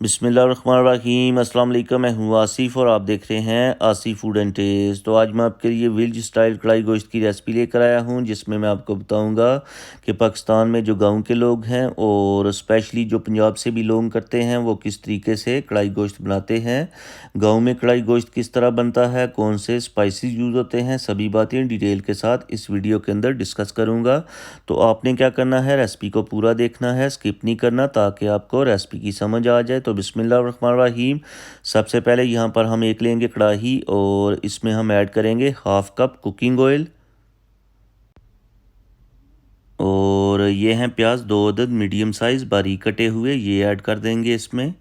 बिस्मिल्लाहिर्रहमानिर्रहीम अस्सलाम वालेकुम। मैं हूँ आसिफ और आप देख रहे हैं आसिफ फूड एंड टेस्ट। तो आज मैं आपके लिए विलेज स्टाइल कढ़ाई गोश्त की रेसिपी लेकर आया हूँ, जिसमें मैं आपको बताऊँगा कि पाकिस्तान में जो गांव के लोग हैं और स्पेशली जो पंजाब से बिलोंग करते हैं वो किस तरीके से कढ़ाई गोश्त बनाते हैं, गाँव में कढ़ाई गोश्त किस तरह बनता है, कौन से स्पाइसेस यूज़ होते हैं, सभी बातें डिटेल के साथ इस वीडियो के अंदर डिस्कस करूँगा। तो आपने क्या करना है, रेसिपी को पूरा देखना है, स्किप नहीं करना, ताकि आपको रेसिपी की समझ आ जाए। तो बिस्मिल्लाहिर्रहमानिर्रहीम। सबसे पहले यहाँ पर हम एक लेंगे कढ़ाई और इसमें हम ऐड करेंगे हाफ कप कुकिंग ऑयल। और ये हैं प्याज, 2 अदद मीडियम साइज़ बारीक कटे हुए, ये ऐड कर देंगे इसमें।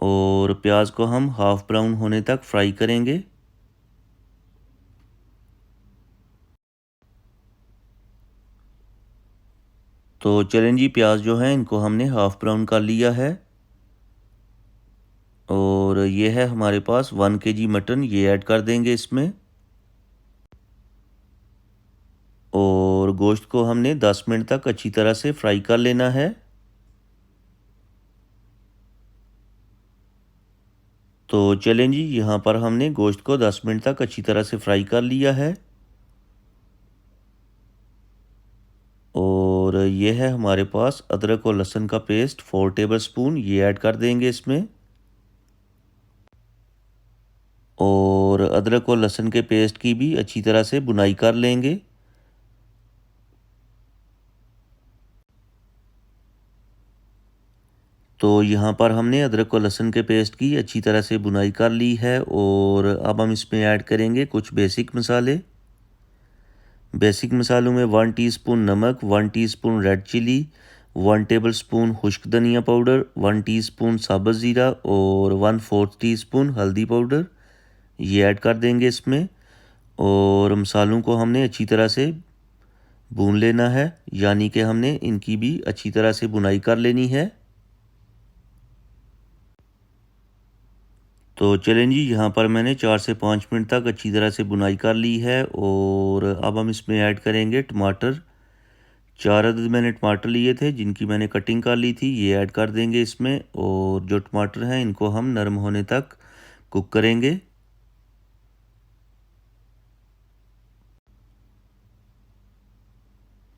और प्याज को हम हाफ ब्राउन होने तक फ्राई करेंगे। तो चलें जी, प्याज जो हैं इनको हमने हाफ ब्राउन कर लिया है। और ये है हमारे पास 1 kg मटन, ये ऐड कर देंगे इसमें। और गोश्त को हमने 10 मिनट तक अच्छी तरह से फ्राई कर लेना है। तो चलें जी, यहाँ पर हमने गोश्त को 10 मिनट तक अच्छी तरह से फ्राई कर लिया है। और ये है हमारे पास अदरक और लहसुन का पेस्ट 4 टेबल स्पून, ये ऐड कर देंगे इसमें। और अदरक और लहसुन के पेस्ट की भी अच्छी तरह से भुनाई कर लेंगे। तो यहाँ पर हमने अदरक और लहसुन के पेस्ट की अच्छी तरह से भुनाई कर ली है। और अब हम इसमें ऐड करेंगे कुछ बेसिक मसाले। बेसिक मसालों में 1 टीस्पून नमक, 1 teaspoon red chili, 1 tablespoon खुश्क धनिया पाउडर, 1 टीस्पून साबुत ज़ीरा और 1/4 टीस्पून हल्दी पाउडर, ये ऐड कर देंगे इसमें। और मसालों को हमने अच्छी तरह से भून लेना है, यानी कि हमने इनकी भी अच्छी तरह से भुनाई कर लेनी है। तो चलें जी, यहाँ पर मैंने 4 से 5 मिनट तक अच्छी तरह से भुनाई कर ली है। और अब हम इसमें ऐड करेंगे टमाटर। 4 अदद मैंने टमाटर लिए थे, जिनकी मैंने कटिंग कर ली थी, ये ऐड कर देंगे इसमें। और जो टमाटर हैं इनको हम नरम होने तक कुक करेंगे।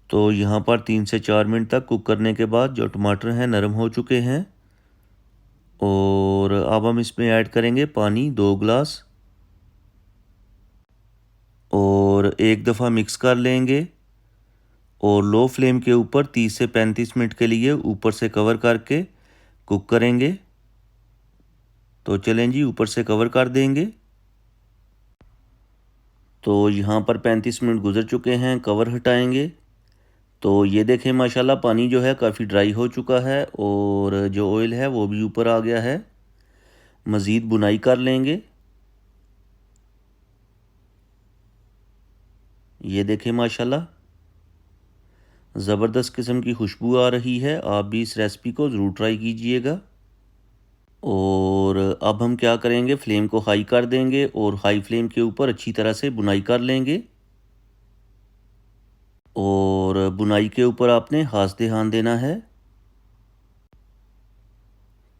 तो यहाँ पर 3 से 4 मिनट तक कुक करने के बाद जो टमाटर हैं नरम हो चुके हैं। और अब हम इसमें ऐड करेंगे पानी 2 गिलास। और एक दफ़ा मिक्स कर लेंगे। और लो फ्लेम के ऊपर 30 से 35 मिनट के लिए ऊपर से कवर करके कुक करेंगे। तो चलें जी, ऊपर से कवर कर देंगे। तो यहाँ पर 35 मिनट गुजर चुके हैं, कवर हटाएंगे। तो ये देखें माशाल्लाह पानी जो है काफ़ी ड्राई हो चुका है और जो ऑयल है वो भी ऊपर आ गया है। मज़ीद बुनाई कर लेंगे। ये देखें माशाल्लाह ज़बरदस्त किस्म की खुशबू आ रही है। आप भी इस रेसिपी को ज़रूर ट्राई कीजिएगा। और अब हम क्या करेंगे, फ्लेम को हाई कर देंगे और हाई फ्लेम के ऊपर अच्छी तरह से बुनाई कर लेंगे। और बुनाई के ऊपर आपने खास ध्यान देना है।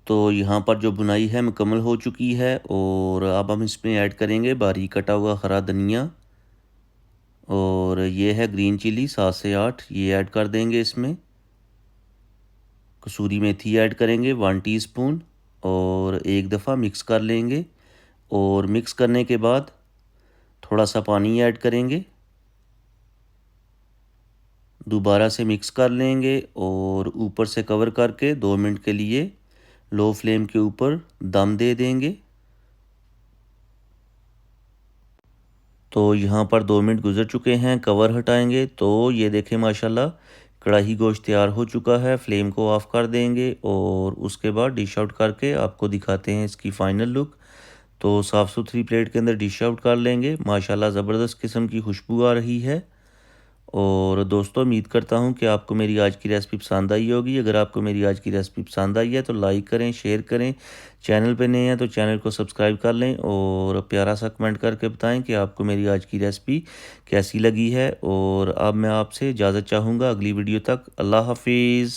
तो यहाँ पर जो बुनाई है मुकम्मल हो चुकी है। और अब हम इसमें ऐड करेंगे बारीक कटा हुआ हरा धनिया। और ये है ग्रीन चिली 7 से 8, ये ऐड कर देंगे इसमें। कसूरी मेथी ऐड करेंगे 1 टीस्पून। और एक दफ़ा मिक्स कर लेंगे। और मिक्स करने के बाद थोड़ा सा पानी ऐड करेंगे, दोबारा से मिक्स कर लेंगे। और ऊपर से कवर करके 2 मिनट के लिए लो फ्लेम के ऊपर दम दे देंगे। तो यहाँ पर 2 मिनट गुजर चुके हैं, कवर हटाएंगे। तो ये देखें माशाल्लाह कढ़ाई गोश्त तैयार हो चुका है। फ्लेम को ऑफ़ कर देंगे और उसके बाद डिश आउट करके आपको दिखाते हैं इसकी फ़ाइनल लुक। तो साफ़ सुथरी प्लेट के अंदर डिश आउट कर लेंगे। माशाल्लाह ज़बरदस्त किस्म की खुशबू आ रही है। और दोस्तों, उम्मीद करता हूँ कि आपको मेरी आज की रेसिपी पसंद आई होगी। अगर आपको मेरी आज की रेसिपी पसंद आई है तो लाइक करें, शेयर करें। चैनल पे नए हैं तो चैनल को सब्सक्राइब कर लें और प्यारा सा कमेंट करके बताएं कि आपको मेरी आज की रेसिपी कैसी लगी है। और अब मैं आपसे इजाज़त चाहूँगा, अगली वीडियो तक अल्लाह हाफिज़।